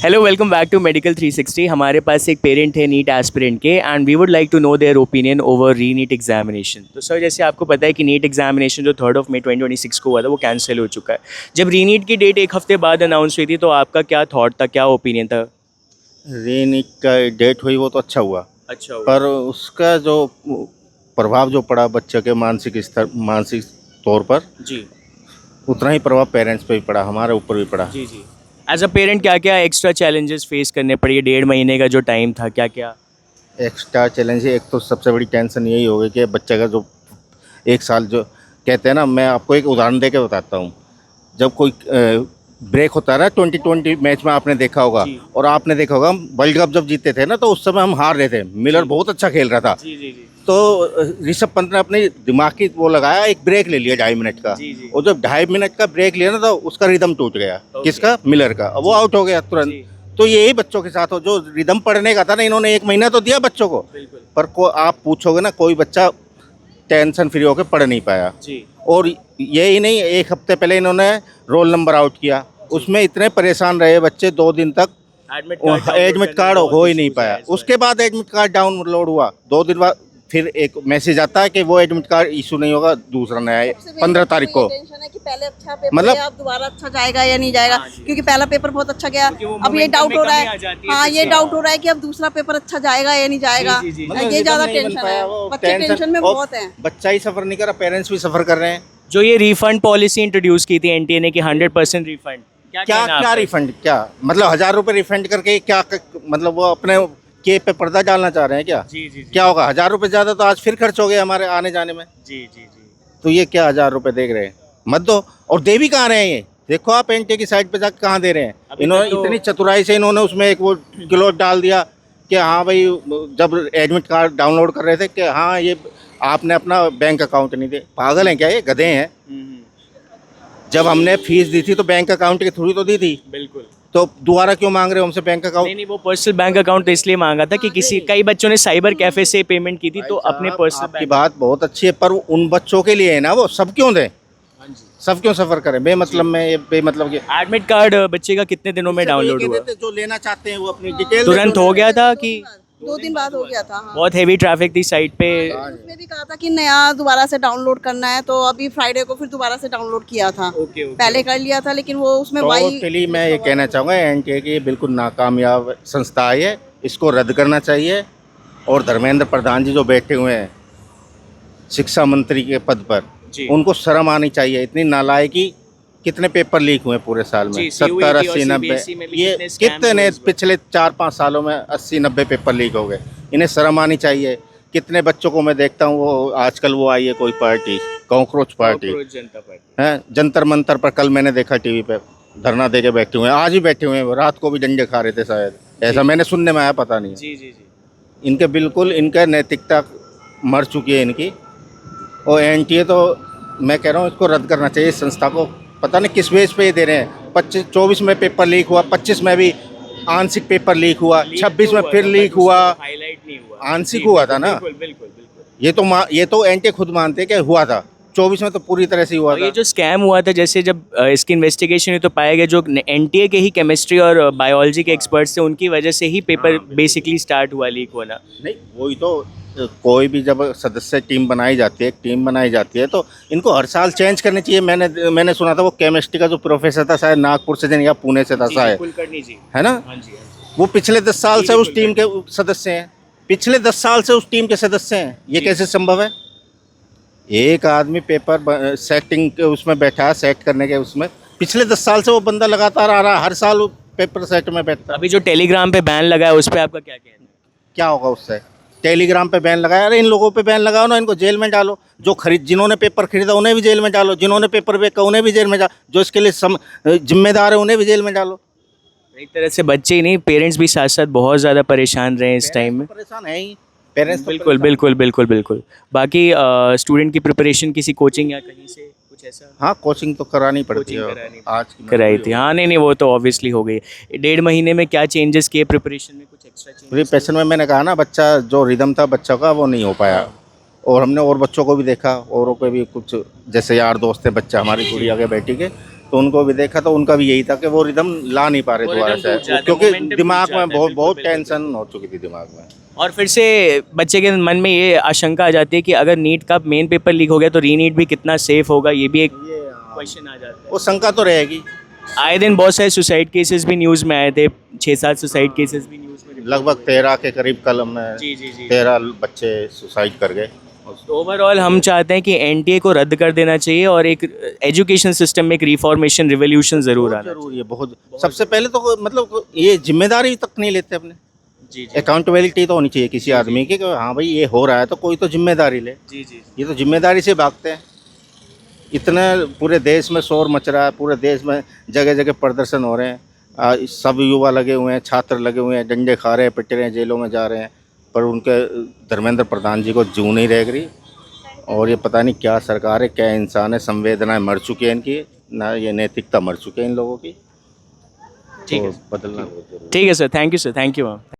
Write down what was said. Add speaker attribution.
Speaker 1: Hello, welcome back to medical 360। हमारे पास एक पेरेंट है नीट एस्पिरेंट के, and we would like to know their opinion over re NEET examination. तो sir, जैसे आपको पता है कि नीट एग्जामिनेशन जो 3 मई 2026 को हुआ था वो कैंसिल हो चुका है। जब री नीट की डेट एक हफ्ते बाद अनाउंस हुई थी तो आपका क्या थॉट था, क्या ओपिनियन था?
Speaker 2: रीनिक का डेट हुई वो तो अच्छा हुआ,
Speaker 1: अच्छा
Speaker 2: पर उसका जो प्रभाव जो पड़ा बच्चे के मानसिक तौर पर,
Speaker 1: जी
Speaker 2: उतना ही प्रभाव पेरेंट्स पे भी पड़ा, हमारे ऊपर भी पड़ा।
Speaker 1: जी जी। एज अ पेरेंट क्या क्या एक्स्ट्रा चैलेंजेस फेस करने पड़े? 1.5 महीने का जो टाइम था, क्या क्या?
Speaker 2: एक्स्ट्रा चैलेंज है, एक तो सबसे बड़ी टेंशन यही होगी कि बच्चे का जो एक साल जो कहते हैं ना, मैं आपको एक उदाहरण दे के बताता हूँ। जब कोई ब्रेक होता है ना 2020 मैच में, आपने देखा होगा,
Speaker 1: जी
Speaker 2: और आपने देखा होगा हम वर्ल्ड कप जब जीते थे ना, तो उस समय हम हार रहे थे, मिलर
Speaker 1: जी
Speaker 2: बहुत अच्छा खेल रहा था।
Speaker 1: जी जी जी
Speaker 2: तो ऋषभ पंत ने अपने दिमाग की वो लगाया, एक ब्रेक ले लिया 2.5 मिनट का।
Speaker 1: जी जी
Speaker 2: और जब 2.5 मिनट का ब्रेक लिया ना, तो उसका रिदम टूट गया।
Speaker 1: ओके।
Speaker 2: किसका? मिलर का। वो आउट हो गया तुरंत।
Speaker 1: जी
Speaker 2: तो यही बच्चों के साथ हो, जो रिदम पढ़ने का था ना, इन्होंने 1 महीना तो दिया बच्चों को,
Speaker 1: बिल्कुल
Speaker 2: पर आप पूछोगे ना, कोई बच्चा टेंशन फ्री होकर पढ़ नहीं पाया।
Speaker 1: जी
Speaker 2: और यही नहीं, एक हफ्ते पहले इन्होंने रोल नंबर आउट किया, उसमें इतने परेशान रहे बच्चे 2 दिन तक। एडमिट कार्ड हो ही नहीं पाया। उसके बाद एडमिट कार्ड डाउनलोड हुआ, 2 दिन बाद फिर एक मैसेज आता है कि वो एडमिट कार्ड इशू नहीं होगा, दूसरा नया है 15 तारीख को।
Speaker 3: टेंशन है कि पहले अच्छा पेपर
Speaker 2: मतलब-
Speaker 3: अब दोबारा अच्छा जाएगा या नहीं जाएगा, क्योंकि पहला पेपर बहुत अच्छा गया।
Speaker 1: क्योंकि वो
Speaker 3: अब ये
Speaker 1: momentum
Speaker 3: डाउट
Speaker 1: में
Speaker 3: हो रहा
Speaker 1: कमी आ
Speaker 3: है,
Speaker 1: जाती है
Speaker 3: हाँ
Speaker 1: फिर
Speaker 3: ये
Speaker 1: से।
Speaker 3: डाउट हो रहा है कि अब दूसरा पेपर अच्छा जाएगा या नहीं जाएगा।
Speaker 1: जी, जी, जी।
Speaker 2: मतलब
Speaker 3: ये ज्यादा
Speaker 2: रिदम नहीं बन
Speaker 3: टेंशन
Speaker 2: पाया,
Speaker 3: है,
Speaker 2: वो
Speaker 3: बच्चे टेंशन में
Speaker 2: और
Speaker 3: बहुत है।
Speaker 2: बच्चा ही सफर नहीं कर रहा, पेरेंट्स भी सफर कर रहे हैं।
Speaker 1: जो ये रिफंड पॉलिसी इंट्रोड्यूस की थी एनटीए ने कि 100% रिफंड, क्या
Speaker 2: क्या
Speaker 1: कहना
Speaker 2: क्या
Speaker 1: आपका?
Speaker 2: रिफंड? क्या मतलब 1,000 रुपये रिफंड करके क्या मतलब वो अपने के पे पर्दा डालना चाह रहे हैं क्या?
Speaker 1: जी जी जी
Speaker 2: क्या होगा? 1,000 रुपये ज़्यादा तो आज फिर खर्च हो गए हमारे आने जाने में।
Speaker 1: जी जी जी
Speaker 2: तो ये क्या 1,000 रुपये देख रहे हैं? मत दो। और दे भी कहाँ रहे हैं ये? देखो आप एनटीए की साइड पे जाकर कहाँ दे रहे हैं।
Speaker 1: अभी
Speaker 2: इन्होंने
Speaker 1: तक तो-
Speaker 2: इतनी चतुराई से इन्होंने उसमें एक वो क्लॉज डाल दिया कि हाँ भाई, जब एडमिट कार्ड डाउनलोड कर रहे थे कि हाँ ये आपने अपना बैंक अकाउंट नहीं दे। पागल हैं क्या ये? गधे हैं। जब हमने फीस दी थी तो बैंक अकाउंट के थ्रू तो दी थी,
Speaker 1: बिल्कुल।
Speaker 2: तो दोबारा क्यों मांग रहे हो हमसे बैंक अकाउंट?
Speaker 1: नहीं नहीं, वो पर्सनल बैंक अकाउंट तो इसलिए मांगा था कि किसी कई बच्चों ने साइबर कैफे से पेमेंट की थी, तो अपने पर्सनल
Speaker 2: आपकी बात बहुत अच्छी है, पर उन बच्चों के लिए है ना, वो सब क्यों दें? सब क्यों सफर करें बेमतलब में? ये बेमतलब के
Speaker 1: एडमिट कार्ड बच्चे का कितने दिनों में डाउनलोड हुआ?
Speaker 2: जो लेना चाहते हैं वो अपनी डिटेल
Speaker 1: तुरंत हो गया था कि
Speaker 3: 2 दिन बाद हो गया था। हाँ।
Speaker 1: बहुत हेवी ट्रैफिक थी साइट पे?
Speaker 3: उसमें भी कहा था कि नया दोबारा से डाउनलोड करना है, तो अभी फ्राइडे को फिर दोबारा से डाउनलोड किया था।
Speaker 1: Okay okay.
Speaker 3: पहले कर लिया था, लेकिन वो उसमें वाई
Speaker 2: टोटली मैं ये कहना चाहूँगा, एनटीए की ये बिल्कुल नाकामयाब संस्था है, इसको रद्द करना चाहिए। और धर्मेंद्र प्रधान जी जो बैठे हुए हैं शिक्षा मंत्री के पद पर,
Speaker 1: जी।
Speaker 2: उनको शर्म आनी चाहिए। इतनी नालायकी। कितने पेपर लीक हुए पूरे साल में?
Speaker 1: जी,
Speaker 2: 70,
Speaker 1: CUET और
Speaker 2: 80, 90।
Speaker 1: CBSE में भी
Speaker 2: ये
Speaker 1: कितने scams
Speaker 2: कितने
Speaker 1: हुए इस बार?
Speaker 2: पिछले 4-5 सालों में 80-90 पेपर लीक हो गए। इन्हें शर्म आनी चाहिए। कितने बच्चों को मैं देखता हूँ, वो आजकल वो आई है कोई पार्टी, कॉकरोच पार्टी
Speaker 1: कॉकरोच जनता पार्टी।
Speaker 2: है, जंतर मंतर पर कल मैंने देखा टीवी पे धरना दे के बैठे हुए हैं, आज ही बैठे हुए हैं, रात को भी डंडे खा रहे थे शायद, ऐसा मैंने सुनने में आया, पता नहीं।
Speaker 1: जी जी जी
Speaker 2: इनके बिल्कुल, इनका नैतिकता मर चुकी है इनकी। और एनटीए तो मैं कह रहा हूँ इसको रद्द करना चाहिए। इस संस्था को पता नहीं किस बेस पे ये दे रहे हैं। 24 में पेपर लीक हुआ, 25 में भी आंशिक पेपर लीक हुआ, 26 में फिर लीक हुआ,
Speaker 1: हाईलाइट नहीं हुआ,
Speaker 2: आंशिक
Speaker 1: जी,
Speaker 2: हुआ था ना।
Speaker 1: बिल्कुल बिल्कुल बिल्कुल।
Speaker 2: ये तो एनटीए खुद मानते हैं कि हुआ था। 24 में तो पूरी तरह से हुआ
Speaker 1: और
Speaker 2: था।
Speaker 1: ये जो स्कैम हुआ था, जैसे जब इसकी इन्वेस्टिगेशन हुई तो पाया गया जो एनटीए के ही केमिस्ट्री और बायोलॉजी के एक्सपर्ट्स थे, उनकी वजह से ही पेपर बेसिकली स्टार्ट हुआ लीक होना।
Speaker 2: नहीं, वही तो। कोई भी जब सदस्य टीम बनाई जाती है, एक टीम बनाई जाती है, तो इनको हर साल चेंज करनी चाहिए। मैंने सुना था वो केमिस्ट्री का जो प्रोफेसर था, शायद नागपुर से या पुणे से था शायद,
Speaker 1: कुलकर्णी जी।
Speaker 2: है ना?
Speaker 1: हाँ जी हाँ जी।
Speaker 2: वो पिछले 10 साल से उस टीम के सदस्य हैं। पिछले 10 साल से उस टीम के सदस्य हैं। ये कैसे संभव है? एक आदमी पेपर सेटिंग के उसमें बैठा है, सेट करने के उसमें, पिछले 10 साल से वो बंदा लगातार आ रहा है, हर साल वो पेपर सेट में बैठता है।
Speaker 1: अभी जो टेलीग्राम पे बैन लगा है उस पर आपका क्या कहना है?
Speaker 2: क्या होगा उससे? टेलीग्राम पे बैन लगाया, अरे इन लोगों पे बैन लगाओ ना, इनको जेल में डालो। जो जिन्होंने पेपर खरीदा उन्हें भी जेल में डालो, जिन्होंने पेपर बेचा उन्हें भी जेल में डालो, जो इसके लिए जिम्मेदार है उन्हें भी जेल में डालो।
Speaker 1: एक तरह से बच्चे ही नहीं, पेरेंट्स भी साथ साथ बहुत ज़्यादा परेशान रहे इस टाइम में।
Speaker 2: परेशान है ही, पेरेंट्स तो
Speaker 1: बिल्कुल बिल्कुल बिल्कुल बिल्कुल। बाकी स्टूडेंट की प्रिपरेशन किसी कोचिंग या कहीं से कुछ ऐसा?
Speaker 2: हाँ, कोचिंग तो करानी पड़ती
Speaker 1: कोचिंग
Speaker 2: है
Speaker 1: करानी
Speaker 2: आज की
Speaker 1: कराई थी, हाँ। नहीं नहीं, वो तो ऑब्वियसली हो गई। 1.5 महीने में क्या चेंजेस किए प्रिपरेशन में? कुछ एक्स्ट्रा चेंजेस?
Speaker 2: प्रिपरेशन में मैंने कहा ना, बच्चा जो रिदम था बच्चों का वो नहीं हो पाया। और हमने और बच्चों को भी देखा, औरों के भी कुछ जैसे यार दोस्त थे बच्चा हमारी गुड़िया के बेटी के, तो तो उनको भी देखा तो उनका भी यही था कि वो रिदम ला नहीं पा रहे
Speaker 1: वो
Speaker 2: दोबारा
Speaker 1: rhythm टूट
Speaker 2: से,
Speaker 1: जाता है,
Speaker 2: क्योंकि
Speaker 1: momentum
Speaker 2: दिमाग
Speaker 1: टूट जाता
Speaker 2: में
Speaker 1: है,
Speaker 2: बहुत
Speaker 1: बिल्कुल,
Speaker 2: बहुत
Speaker 1: बिल्कुल।
Speaker 2: टेंशन हो चुकी थी दिमाग में।
Speaker 1: और फिर से बच्चे के मन में ये आशंका आ जाती है कि अगर नीट का मेन पेपर लीक हो गया तो रीनीट भी कितना सेफ होगा, ये भी एक क्वेश्चन आ जाता है।
Speaker 2: वो शंका तो रहेगी।
Speaker 1: आए दिन बहुत सारे सुसाइड केसेस भी न्यूज़ में आए थे, 6-7 सुसाइड केसेस भी न्यूज़ में
Speaker 2: लगभग 13 के करीब कल में
Speaker 1: जी जी जी।
Speaker 2: 13 बच्चे सुसाइड कर गए।
Speaker 1: तो ओवरऑल हम चाहते हैं कि एनटीए को रद्द कर देना चाहिए और एक एजुकेशन सिस्टम में एक रिफॉर्मेशन रिवोल्यूशन ज़रूर
Speaker 2: बहुत
Speaker 1: आना
Speaker 2: जरूरी है, बहुत। सबसे पहले तो मतलब ये जिम्मेदारी तक नहीं लेते अपने।
Speaker 1: जी
Speaker 2: अकाउंटेबिलिटी तो होनी चाहिए किसी आदमी की कि हाँ भाई ये हो रहा है तो कोई तो जिम्मेदारी ले।
Speaker 1: जी जी।
Speaker 2: ये तो जिम्मेदारी से भागते हैं। इतने पूरे देश में शोर मच रहा है, पूरे देश में जगह जगह प्रदर्शन हो रहे हैं, सब युवा लगे हुए हैं, छात्र लगे हुए हैं, डंडे खा रहे हैं, पिट रहे हैं, जेलों में जा रहे हैं, पर उनके धर्मेंद्र प्रधान जी को जू नहीं रह गई। और ये पता नहीं क्या सरकार है, क्या इंसान है, संवेदनाएं मर चुकी है इनकी, ना ये नैतिकता मर चुकी है इन लोगों की।
Speaker 1: ठीक है
Speaker 2: तो बदलना बहुत जरूरी है।
Speaker 1: ठीक है सर, थैंक यू मैम।